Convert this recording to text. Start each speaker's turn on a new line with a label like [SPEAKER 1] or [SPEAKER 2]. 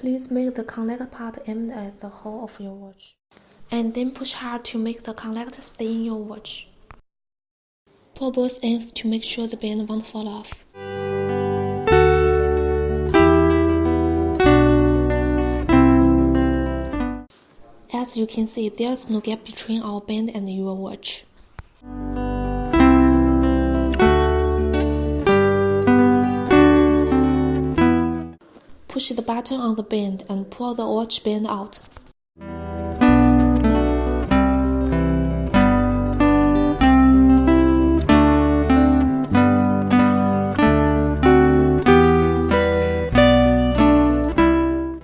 [SPEAKER 1] Please make the connect part aimed at the hole of your watch, and then push hard to make the connect stay in your watch. Pull both ends to make sure the band won't fall off. As you can see, there's no gap between our band and your watch. Push the button on the band and pull the watch band out.